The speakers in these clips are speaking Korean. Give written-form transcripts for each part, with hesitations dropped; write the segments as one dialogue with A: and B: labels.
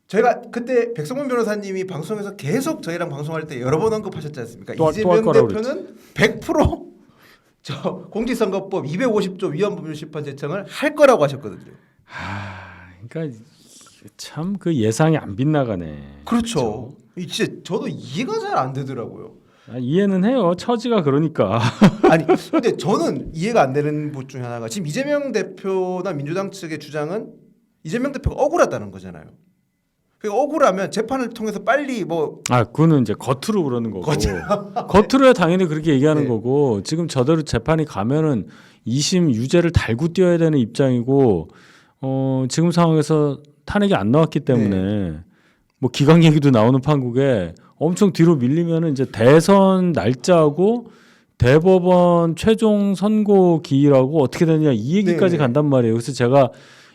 A: 저희가 그때 백성문 변호사님이 방송에서 계속 저희랑 방송할 때 여러 번 언급하셨지 않습니까?
B: 또
A: 이재명
B: 할 거라고
A: 대표는 100%저 공직선거법 250조 위헌법률심판 제청을 할 거라고 하셨거든요.
B: 그러니까 참 그 예상이 안 빗나가네.
A: 그렇죠. 진짜 저도 이해가 잘 안 되더라고요.
B: 이해는 해요. 처지가 그러니까.
A: 아니 근데 저는 이해가 안 되는 것 중에 하나가 지금 이재명 대표나 민주당 측의 주장은 이재명 대표가 억울하다는 거잖아요. 그러니까 억울하면 재판을 통해서 빨리 뭐
B: 그거는 이제 겉으로 그러는 거고. 겉으로야 당연히 그렇게 얘기하는
A: 네.
B: 거고. 지금 저대로 재판이 가면은 2심 유죄를 달고 뛰어야 되는 입장이고, 지금 상황에서 탄핵이 안 나왔기 때문에 뭐 기각 얘기도 나오는 판국에 엄청 뒤로 밀리면은 이제 대선 날짜하고 대법원 최종 선고 기일하고 어떻게 되느냐 이 얘기까지 간단 말이에요. 그래서 제가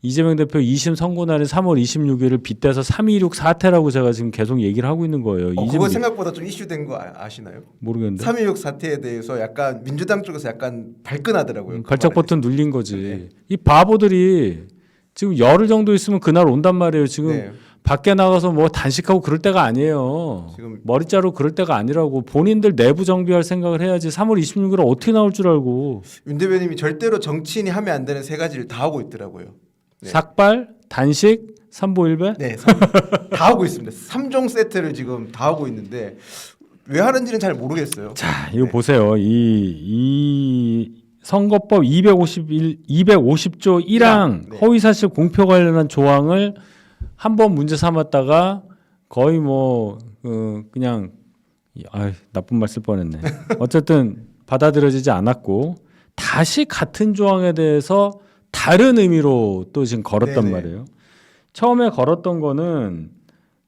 B: 이재명 대표 2심 선고 날인 3월 26일을 빗대서 3.26 사태라고 제가 지금 계속 얘기를 하고 있는 거예요.
A: 그거 생각보다 좀 이슈된 거 아시나요?
B: 모르겠는데.
A: 3.26 사태에 대해서 약간 민주당 쪽에서 약간 발끈하더라고요.
B: 발작 버튼 눌린 거지.
A: 네.
B: 이 바보들이 지금 열흘 정도 있으면 그날 온단 말이에요. 지금
A: 네.
B: 밖에 나가서 뭐 단식하고 그럴 때가 아니에요.
A: 지금
B: 머리 자르고 그럴 때가 아니라고 본인들 내부 정비할 생각을 해야지. 3월 26일에 어떻게 나올 줄 알고.
A: 윤 대변인이 절대로 정치인이 하면 안 되는 세 가지를 다 하고 있더라고요. 네.
B: 삭발, 단식, 삼보일배.
A: 네, 다 하고 있습니다. 3종 세트를 지금 다 하고 있는데 왜 하는지는 잘 모르겠어요.
B: 자, 이거 보세요. 이 선거법 250조 1항
A: 네.
B: 허위사실 공표 관련한 조항을 한번 문제 삼았다가 거의 뭐 그냥 나쁜 말 쓸 뻔했네. 어쨌든 받아들여지지 않았고 다시 같은 조항에 대해서 다른 의미로 또 지금 걸었단
A: 네네.
B: 말이에요. 처음에 걸었던 거는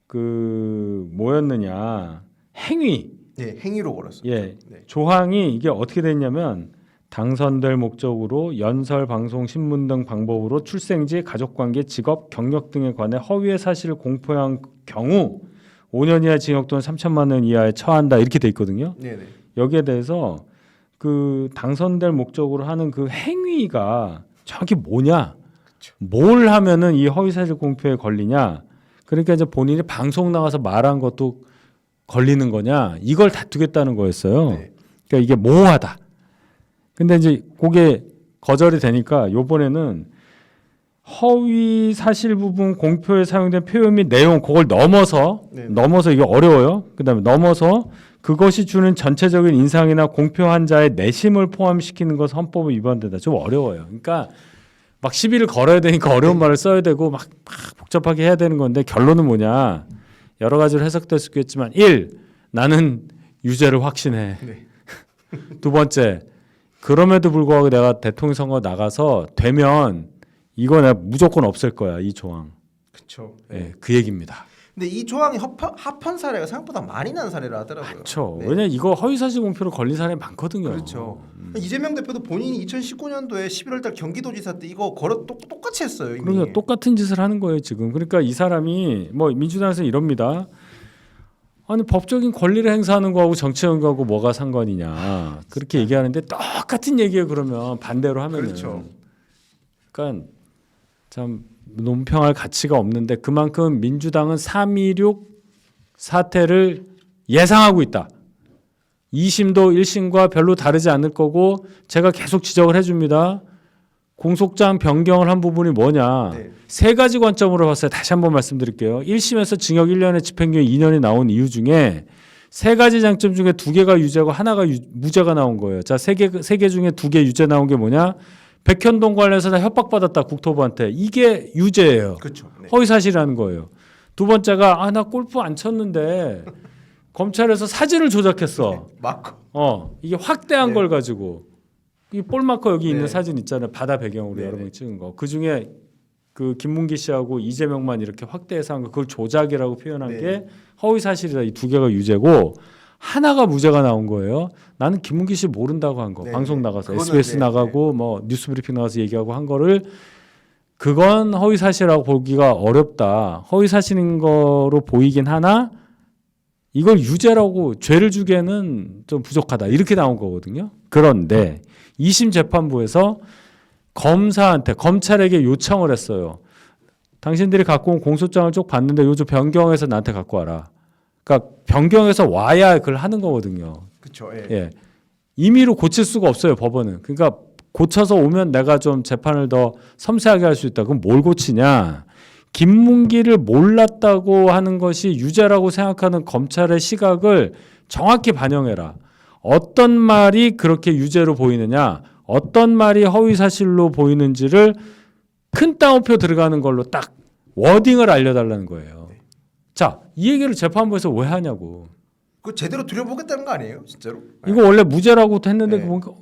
B: 그 뭐였느냐 행위.
A: 네, 행위로 걸었어요.
B: 예,
A: 네.
B: 조항이 이게 어떻게 됐냐면 당선될 목적으로 연설, 방송, 신문 등 방법으로 출생지, 가족관계, 직업, 경력 등에 관해 허위의 사실을 공표한 경우 5년 이하 징역 또는 3천만 원 이하에 처한다 이렇게 돼 있거든요.
A: 네네.
B: 여기에 대해서 그 당선될 목적으로 하는 그 행위가 정확히 뭐냐, 뭘 하면은 이 허위사실 공표에 걸리냐. 그러니까 이제 본인이 방송 나가서 말한 것도 걸리는 거냐, 이걸 다투겠다는 거였어요.
A: 네.
B: 그러니까 이게 모호하다. 근데 이제 그게 거절이 되니까 요번에는 허위 사실 부분 공표에 사용된 표현 및 내용 그걸 넘어서 이게 어려워요. 그다음에 넘어서 그것이 주는 전체적인 인상이나 공표한 자의 내심을 포함시키는 것은 헌법에 위반된다. 좀 어려워요. 그러니까 막 시비를 걸어야 되니까 어려운 말을 써야 되고 막 복잡하게 해야 되는 건데 결론은 뭐냐. 여러 가지로 해석될 수 있겠지만 1. 나는 유죄를 확신해.
A: 네.
B: 두 번째. 그럼에도 불구하고 내가 대통령 선거 나가서 되면 이거 내가 무조건 없앨 거야. 이 조항.
A: 그렇죠.
B: 네, 그 얘기입니다.
A: 근데 이 조항이 합헌 사례가 생각보다 많이 난 사례라 하더라고요.
B: 그렇죠.
A: 네.
B: 왜냐 이거 허위사실 공표로 걸린 사람이 많거든요.
A: 그렇죠. 이재명 대표도 본인이 2019년도에 11월달 경기도지사 때 이거 똑같이 했어요. 이미.
B: 그러니까 똑같은 짓을 하는 거예요 지금. 그러니까 이 사람이 뭐 민주당에서 이럽니다. 아니 법적인 권리를 행사하는 거하고 정치연구하고 뭐가 상관이냐 그렇게 얘기하는데 똑같은 얘기예요. 그러면 반대로 하면은.
A: 그렇죠.
B: 그러니까 참 논평할 가치가 없는데 그만큼 민주당은 3.26 사태를 예상하고 있다. 2심도 1심과 별로 다르지 않을 거고 제가 계속 지적을 해줍니다. 공소장 변경을 한 부분이 뭐냐.
A: 네.
B: 세 가지 관점으로 봤어요. 다시 한번 말씀드릴게요. 1심에서 징역 1년에 집행유예 2년이 나온 이유 중에 세 가지 장점 중에 두 개가 유죄고 하나가 무죄가 나온 거예요. 자, 세 개 중에 두 개 유죄 나온 게 뭐냐? 백현동 관련해서 다 협박받았다. 국토부한테. 이게 유죄예요.
A: 그렇죠. 네.
B: 허위사실이라는 거예요. 두 번째가 나 골프 안 쳤는데 검찰에서 사진을 조작했어.
A: 맞고.
B: 이게 확대한
A: 네.
B: 걸 가지고 이 볼마커 여기 있는
A: 네.
B: 사진 있잖아요. 바다 배경으로
A: 네.
B: 여러 명 찍은 거. 그 중에 그 김문기 씨하고 이재명만 이렇게 확대해서 한 거 그걸 조작이라고 표현한
A: 네.
B: 게 허위 사실이다. 이 두 개가 유죄고 하나가 무죄가 나온 거예요. 나는 김문기 씨 모른다고 한 거.
A: 네.
B: 방송 나가서
A: 그거는
B: SBS 나가고 뭐 뉴스브리핑 나가서 얘기하고 한 거를 그건 허위 사실이라고 보기가 어렵다. 허위 사실인 거로 보이긴 하나 이걸 유죄라고 죄를 주기에는 좀 부족하다. 이렇게 나온 거거든요. 그런데 2심 재판부에서 검찰에게 요청을 했어요. 당신들이 갖고 온 공소장을 쭉 봤는데 요즘 변경해서 나한테 갖고 와라. 그러니까 변경해서 와야 그걸 하는 거거든요.
A: 그렇죠. 예.
B: 예. 임의로 고칠 수가 없어요, 법원은. 그러니까 고쳐서 오면 내가 좀 재판을 더 섬세하게 할 수 있다. 그럼 뭘 고치냐? 김문기를 몰랐다고 하는 것이 유죄라고 생각하는 검찰의 시각을 정확히 반영해라. 어떤 말이 그렇게 유죄로 보이느냐? 어떤 말이 허위 사실로 보이는지를 큰 따옴표 들어가는 걸로 딱 워딩을 알려달라는 거예요.
A: 네.
B: 자, 이 얘기를 재판부에서 왜 하냐고.
A: 그 제대로 들여보겠다는 거 아니에요, 진짜로?
B: 이거 원래 무죄라고 했는데
A: 네.
B: 보니까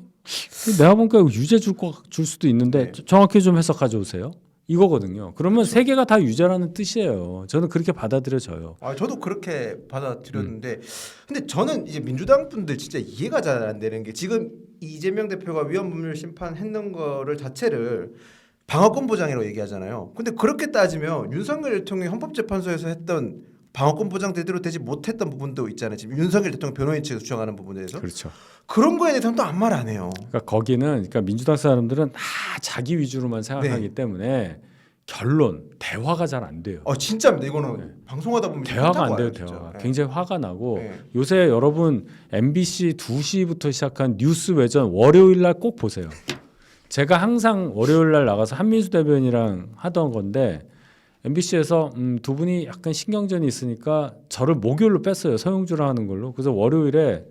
B: 내가 보니까 이거 유죄 줄 수도 있는데
A: 네.
B: 정확히 좀 해석 가져오세요. 이거거든요. 그러면 세 개가 다 유죄라는 뜻이에요. 저는 그렇게 받아들여져요.
A: 아, 저도 그렇게 받아들였는데, 근데 저는 이제 민주당 분들 진짜 이해가 잘 안 되는 게 지금 이재명 대표가 위헌법률 심판했는 거를 자체를 방어권 보장이라고 얘기하잖아요. 근데 그렇게 따지면 윤석열 대통령이 헌법재판소에서 했던 방어권 보장 제대로 되지 못했던 부분도 있잖아요. 지금 윤석열 대통령 변호인 측에서 주장하는 부분에 대해서
B: 그렇죠.
A: 그런 거에 대해서는 또 아무 말 안 해요.
B: 그러니까 거기는 그러니까 민주당 사람들은 다 자기 위주로만 생각하기
A: 네.
B: 때문에 결론 대화가 잘 안 돼요.
A: 진짜입니다. 이거는
B: 네.
A: 방송하다 보면
B: 대화가 안 돼요.
A: 와요, 진짜.
B: 대화가
A: 네.
B: 굉장히 화가 나고
A: 네.
B: 요새 여러분 MBC 2시부터 시작한 뉴스 외전 월요일 날 꼭 보세요. 제가 항상 월요일 날 나가서 한민수 대변이랑 하던 건데 MBC에서 두 분이 약간 신경전이 있으니까 저를 목요일로 뺐어요. 서영주랑 하는 걸로. 그래서 월요일에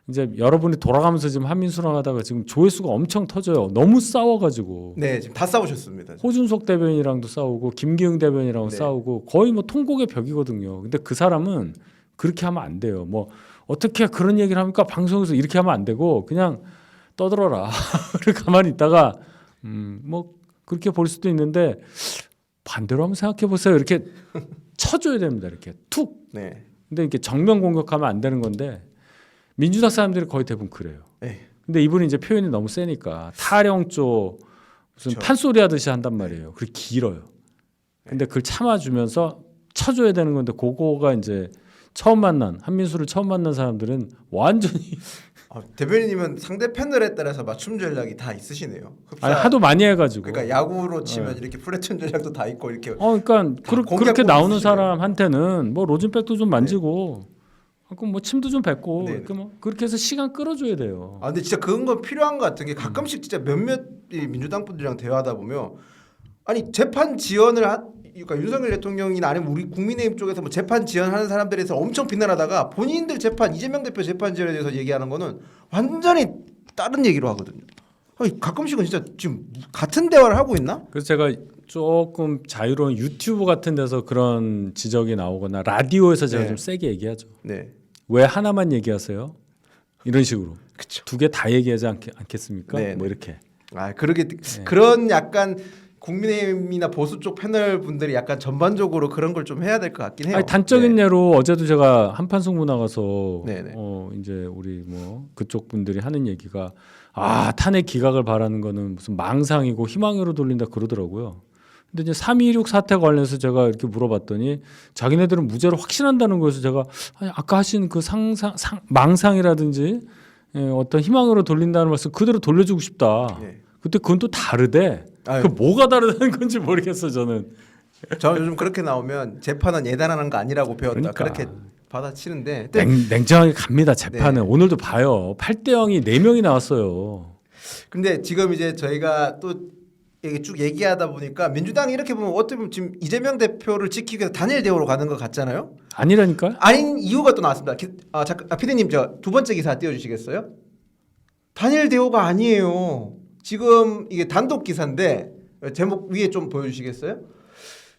B: 이제 여러분이 돌아가면서 지금 한민수랑 하다가 지금 조회수가 엄청 터져요. 너무 싸워가지고
A: 네, 지금 다 싸우셨습니다.
B: 호준석 대변이랑도 싸우고 김기흥 대변이랑도
A: 네.
B: 싸우고 거의 뭐 통곡의 벽이거든요. 근데 그 사람은 그렇게 하면 안 돼요. 뭐 어떻게 그런 얘기를 합니까? 방송에서 이렇게 하면 안 되고 그냥 떠들어라. 그리고 가만히 있다가 뭐 그렇게 볼 수도 있는데 반대로 한번 생각해 보세요. 이렇게 쳐줘야 됩니다. 이렇게 툭.
A: 네.
B: 근데 이렇게 정면 공격하면 안 되는 건데 민주당 사람들이 거의 대부분 그래요.
A: 네.
B: 근데 이분이 이제 표현이 너무 세니까 타령조 무슨
A: 그렇죠.
B: 판소리 하듯이 한단 말이에요. 그게 길어요. 근데 그걸 참아주면서 쳐줘야 되는 건데 그거가 이제 처음 만난 한민수를 처음 만난 사람들은 완전히
A: 대변인님은 상대 패널에 따라서 맞춤 전략이 다 있으시네요.
B: 아니, 하도 많이 해가지고.
A: 그러니까 야구로 치면 이렇게 플래툰 전략도 다 있고 이렇게.
B: 그러니까
A: 공략법이
B: 그렇게 나오는
A: 있으시네요.
B: 사람한테는 뭐 로진백도 좀 만지고, 그럼 뭐 침도 좀 뱉고,
A: 네.
B: 이렇게 뭐 그렇게 해서 시간 끌어줘야 돼요.
A: 근데 진짜 그런 건 필요한 것 같은 게 가끔씩 진짜 몇몇 이 민주당 분들이랑 대화하다 보면 아니 재판 지연을 그러니까 윤석열 대통령이나 아니면 우리 국민의힘 쪽에서 뭐 재판 지연하는 사람들에 대해서 엄청 비난하다가 본인들 재판 이재명 대표 재판 지연에 대해서 얘기하는 거는 완전히 다른 얘기로 하거든요. 아니, 가끔씩은 진짜 지금 같은 대화를 하고 있나?
B: 그래서 제가 조금 자유로운 유튜브 같은 데서 그런 지적이 나오거나 라디오에서 제가
A: 네.
B: 좀 세게 얘기하죠.
A: 네,
B: 왜 하나만 얘기하세요? 이런 식으로
A: 그렇죠.
B: 두 개 다 얘기하지 않겠습니까?
A: 네,
B: 뭐
A: 네.
B: 이렇게.
A: 그러게 그런 약간 국민의힘이나 보수 쪽 패널 분들이 약간 전반적으로 그런 걸 좀 해야 될 것 같긴 해요.
B: 아니, 단적인
A: 네.
B: 예로 어제도 제가 한판승부 나가서
A: 네네.
B: 이제 우리 뭐 그쪽 분들이 하는 얘기가 탄핵 기각을 바라는 거는 무슨 망상이고 희망으로 돌린다 그러더라고요. 근데 이제 3.16 사태 관련해서 제가 이렇게 물어봤더니 자기네들은 무죄를 확신한다는 거에서 제가 아까 하신 그 망상이라든지 어떤 희망으로 돌린다는 말씀 그대로 돌려주고 싶다.
A: 네.
B: 그때 그건 또 다르대.
A: 아유.
B: 그 뭐가 다르다는 건지 모르겠어 저는.
A: 저 요즘 그렇게 나오면 재판은 예단하는 거 아니라고 배웠다.
B: 그러니까.
A: 그렇게 받아치는데
B: 냉정하게 갑니다 재판은.
A: 네.
B: 오늘도 봐요. 8대0이 4명이 나왔어요.
A: 근데 지금 이제 저희가 또 이게 쭉 얘기하다 보니까 민주당이 이렇게 보면 어떻게 보면 지금 이재명 대표를 지키기 위해서 단일 대우로 가는 것 같잖아요.
B: 아니라니까요?
A: 아닌 이유가 또 나왔습니다. 피디님 저 두 번째 기사 띄워주시겠어요? 단일 대우가 아니에요. 지금 이게 단독 기사인데 제목 위에 좀 보여주시겠어요?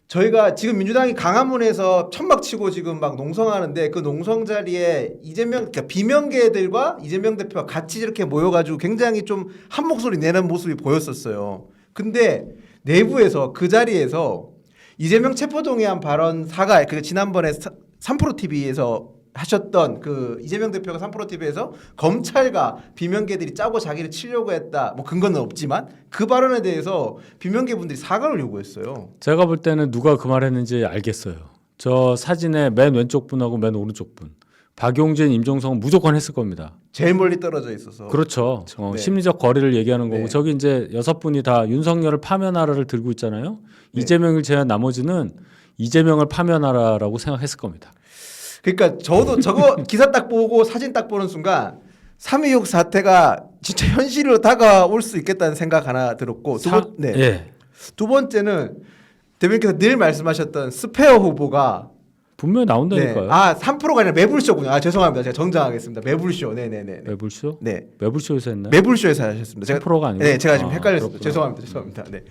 A: 저희가 지금 민주당이 강화문에서 천막 치고 지금 막 농성하는데 그 농성 자리에 그러니까 비명계들과 이재명 대표가 같이 이렇게 모여가지고 굉장히 좀 한 목소리 내는 모습이 보였었어요. 근데 내부에서 그 자리에서 이재명 체포동의안 발언 사과 그 지난번에 3프로 TV에서 하셨던 그 이재명 대표가 3프로 TV에서 검찰과 비명계들이 짜고 자기를 치려고 했다. 뭐 근거는 없지만 그 발언에 대해서 비명계 분들이 사과를 요구했어요.
B: 제가 볼 때는 누가 그 말했는지 알겠어요. 저 사진의 맨 왼쪽 분하고 맨 오른쪽 분 박용진, 임종석은 무조건 했을 겁니다.
A: 제일 멀리 떨어져 있어서.
B: 그렇죠.
A: 네.
B: 심리적 거리를 얘기하는 거고
A: 네.
B: 저기 이제 6분이 다 윤석열을 파면하라를 들고 있잖아요.
A: 네.
B: 이재명을 제외한 나머지는 이재명을 파면하라라고 생각했을 겁니다.
A: 그러니까 저도 저거 기사 딱 보고 사진 딱 보는 순간 3.16 사태가 진짜 현실로 다가올 수 있겠다는 생각 하나 들었고 네.
B: 예.
A: 두 번째는 대변인께서 늘 말씀하셨던 스페어 후보가
B: 분명히 나온다니까요.
A: 네. 아 3%가 아니라 매불쇼군요. 아 죄송합니다. 제가 정정하겠습니다. 매불쇼. 네네네.
B: 매불쇼?
A: 네.
B: 매불쇼에서 했나요?
A: 매불쇼에서 하셨습니다. 제가
B: 3%가 아니고.
A: 네, 제가 지금 헷갈렸습니다.
B: 그렇구나.
A: 죄송합니다. 죄송합니다. 네.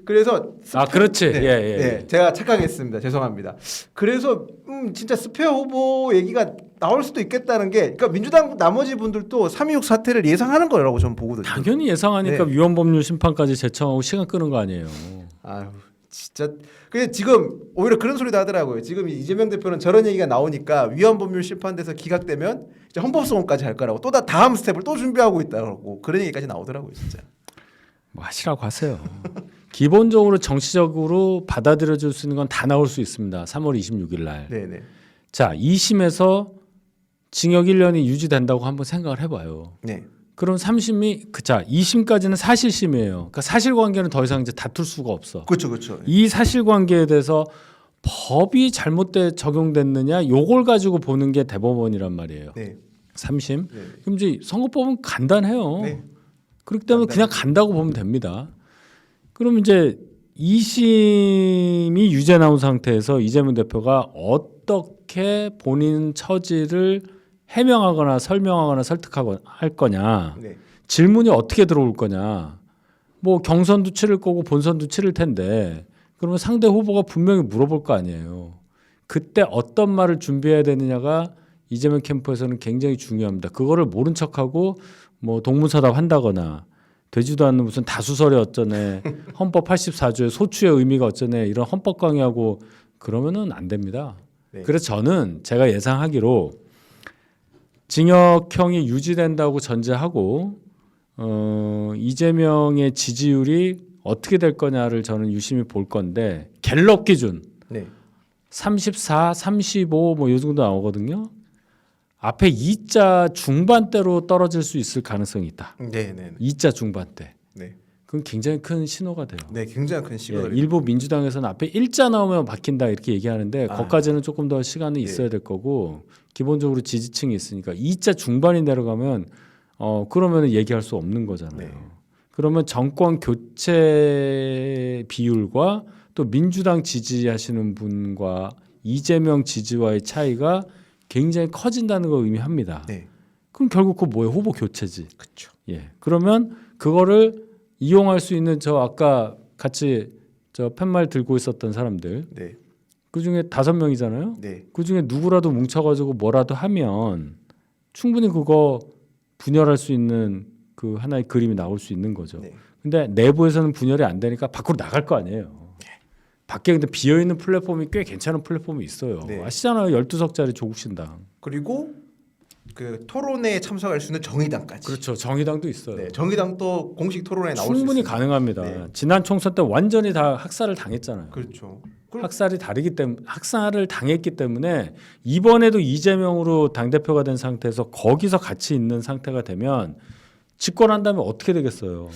A: 그래서
B: 그렇지.
A: 네,
B: 예.
A: 네, 제가 착각했습니다. 죄송합니다. 그래서 진짜 스페어 후보 얘기가 나올 수도 있겠다는 게, 그러니까 민주당 나머지 분들도 3.26 사태를 예상하는 거라고 저는 보거든요.
B: 당연히 예상하니까
A: 네.
B: 위헌법률 심판까지 제청하고 시간 끄는 거 아니에요.
A: 아유, 진짜. 근데 지금 오히려 그런 소리도 하더라고요. 지금 이재명 대표는 저런 얘기가 나오니까 위헌법률 심판돼서 기각되면 이제 헌법소원까지 할 거라고 또 다음 스텝을 또 준비하고 있다고 그런 얘기까지 나오더라고요, 진짜.
B: 뭐 하시라고 하세요. 기본적으로 정치적으로 받아들여질 수 있는 건 다 나올 수 있습니다. 3월 26일 날.
A: 네네.
B: 자, 2심에서 징역 1년이 유지된다고 한번 생각을 해봐요.
A: 네.
B: 그럼 3심이 2심까지는 사실심이에요. 그러니까 사실관계는 더 이상 이제 다툴 수가 없어.
A: 그렇죠, 그렇죠.
B: 이 사실관계에 대해서 법이 잘못돼 적용됐느냐, 요걸 가지고 보는 게 대법원이란 말이에요.
A: 네.
B: 3심.
A: 네.
B: 그럼 이제 선거법은 간단해요.
A: 네.
B: 그렇기 때문에 그냥 간다고 보면 됩니다. 그럼 이제 2심이 유죄 나온 상태에서 이재명 대표가 어떻게 본인 처지를 해명하거나 설명하거나 설득하거나 할 거냐,
A: 네.
B: 질문이 어떻게 들어올 거냐, 뭐 경선도 치를 거고 본선도 치를 텐데 그러면 상대 후보가 분명히 물어볼 거 아니에요. 그때 어떤 말을 준비해야 되느냐가 이재명 캠프에서는 굉장히 중요합니다. 그거를 모른 척하고 뭐 동문서답 한다거나 되지도 않는 무슨 다수설이 어쩌네, 헌법 84조의 소추의 의미가 어쩌네 이런 헌법 강의하고 그러면은 안 됩니다.
A: 네.
B: 그래서 저는 제가 예상하기로 징역형이 유지된다고 전제하고 이재명의 지지율이 어떻게 될 거냐를 저는 유심히 볼 건데 갤럽 기준
A: 네.
B: 34, 35 뭐 이 정도 나오거든요. 앞에 2자 중반대로 떨어질 수 있을 가능성이 있다.
A: 네, 네.
B: 2자 중반대.
A: 네.
B: 그건 굉장히 큰 신호가 돼요.
A: 네, 굉장히 큰
B: 예,
A: 시간.
B: 일부 민주당에서는 앞에 1자 나오면 바뀐다 이렇게 얘기하는데
A: 아.
B: 거기까지는 조금 더 시간이 있어야 될 거고 기본적으로 지지층이 있으니까 2자 중반이 내려가면 그러면 얘기할 수 없는 거잖아요.
A: 네.
B: 그러면 정권 교체 비율과 또 민주당 지지하시는 분과 이재명 지지와의 차이가 굉장히 커진다는 걸 의미합니다.
A: 네.
B: 그럼 결국 그 뭐예요? 후보 교체지.
A: 그렇죠.
B: 예. 그러면 그거를 이용할 수 있는 저 아까 같이 저 팻말 들고 있었던 사람들
A: 네.
B: 그 중에 5명이잖아요.
A: 네.
B: 그 중에 누구라도 뭉쳐가지고 뭐라도 하면 충분히 그거 분열할 수 있는 그 하나의 그림이 나올 수 있는 거죠.
A: 네.
B: 근데 내부에서는 분열이 안 되니까 밖으로 나갈 거 아니에요. 밖에 근데 비어 있는 플랫폼이 꽤 괜찮은 플랫폼이 있어요.
A: 네.
B: 아시잖아요. 12석짜리 조국 신당.
A: 그리고 그 토론회에 참석할 수 있는 정의당까지.
B: 그렇죠. 정의당도 있어요.
A: 네. 정의당도 공식 토론회에 나올 수
B: 충분히
A: 있습니다.
B: 가능합니다.
A: 네.
B: 지난 총선 때 완전히 다 학살을 당했잖아요.
A: 그렇죠.
B: 학살을 당했기 때문에 이번에도 이재명으로 당 대표가 된 상태에서 거기서 같이 있는 상태가 되면 집권한다면 어떻게 되겠어요?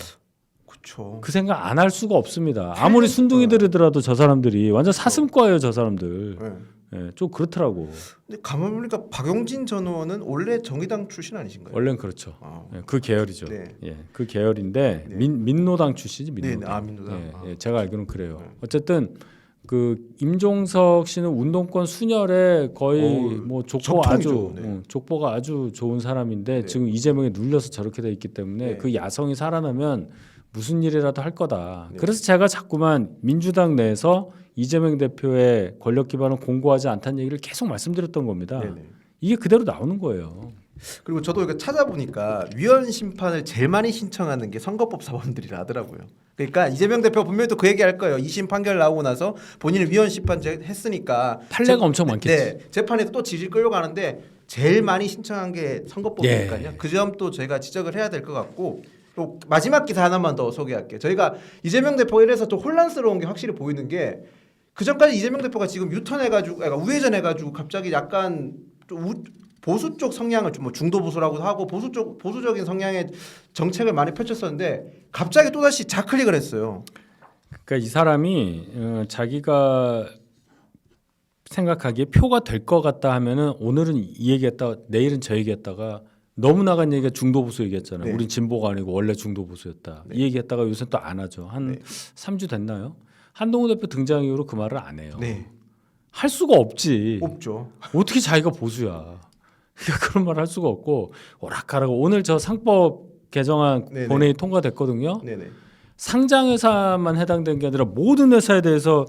A: 그렇죠.
B: 그 생각 안 할 수가 없습니다. 아무리 순둥이들이더라도 저 사람들이 완전 사슴과예요, 저 사람들.
A: 네.
B: 예, 좀 그렇더라고.
A: 근데 가만 보니까 박용진 전 의원은 원래 정의당 출신 아니신가요?
B: 원래는 그렇죠.
A: 아.
B: 예, 그 계열이죠.
A: 네.
B: 예, 그 계열인데
A: 네.
B: 민노당 출신이 민노당.
A: 네, 아, 민노당.
B: 예,
A: 아.
B: 예, 제가 알기로는 그래요.
A: 네.
B: 어쨌든 그 임종석 씨는 운동권 순혈에 거의 뭐 족보
A: 전통이죠.
B: 아주
A: 네.
B: 족보가 아주 좋은 사람인데
A: 네.
B: 지금 이재명에 눌려서 저렇게 돼 있기 때문에
A: 네.
B: 그 야성이 살아나면 무슨 일이라도 할 거다.
A: 네.
B: 그래서 제가 자꾸만 민주당 내에서 이재명 대표의 권력 기반을 공고하지 않다는 얘기를 계속 말씀드렸던 겁니다.
A: 네네.
B: 이게 그대로 나오는 거예요.
A: 그리고 저도 이거 찾아보니까 위헌 심판을 제일 많이 신청하는 게 선거법 사범들이라 하더라고요. 그러니까 이재명 대표 분명히 또 그 얘기할 거예요. 2심 판결 나오고 나서 본인은 위헌 심판 했으니까
B: 판례가 엄청 많겠지.
A: 네, 재판에서 또 질질 끌려가는데 제일 많이 신청한 게 선거법이니까요.
B: 예.
A: 그 점도 저희가 지적을 해야 될 것 같고 또 마지막 기사 하나만 더 소개할게요. 저희가 이재명 대표가 이래서 좀 혼란스러운 게 확실히 보이는 게 그 전까지 이재명 대표가 지금 유턴해가지고 우회전해가지고 갑자기 약간 좀 보수 쪽 성향을 좀 뭐 중도 보수라고도 하고 보수적인 성향의 정책을 많이 펼쳤었는데 갑자기 또 다시 좌클릭을 했어요.
B: 그러니까 이 사람이 자기가 생각하기에 표가 될 것 같다 하면은 오늘은 이 얘기했다, 내일은 저 얘기했다가 너무 나간 얘기가 중도 보수 얘기했잖아요.
A: 네.
B: 우린 진보가 아니고 원래 중도 보수였다.
A: 네.
B: 이 얘기했다가 요새 또 안 하죠. 한
A: 네.
B: 3주 됐나요? 한동훈 대표 등장 이후로 그 말을 안 해요.
A: 네,
B: 할 수가 없지.
A: 없죠.
B: 어떻게 자기가 보수야? 그런 말 할 수가 없고 오락가락. 오늘 저 상법 개정안
A: 네네.
B: 본회의 통과됐거든요.
A: 네네.
B: 상장회사만 해당된 게 아니라 모든 회사에 대해서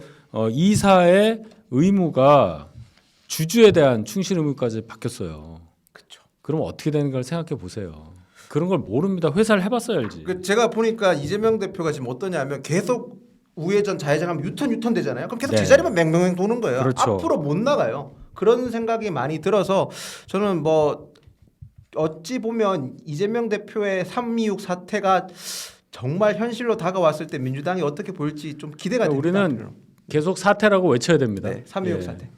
B: 이사의 의무가 주주에 대한 충실 의무까지 바뀌었어요.
A: 그렇죠.
B: 그럼 어떻게 되는 걸 생각해 보세요. 그런 걸 모릅니다. 회사를 해봤어야 알지.
A: 제가 보니까 이재명 대표가 지금 어떠냐면 계속 우회전 좌회전하면 유턴 되잖아요. 그럼 계속
B: 네.
A: 제자리만 맹맹맹 도는 거예요.
B: 그렇죠.
A: 앞으로 못 나가요. 그런 생각이 많이 들어서 저는 뭐 어찌 보면 이재명 대표의 326 사태가 정말 현실로 다가왔을 때 민주당이 어떻게 보일지 좀 기대가 됩니다.
B: 우리는 계속 사태라고 외쳐야 됩니다.
A: 네, 326
B: 예.
A: 사태.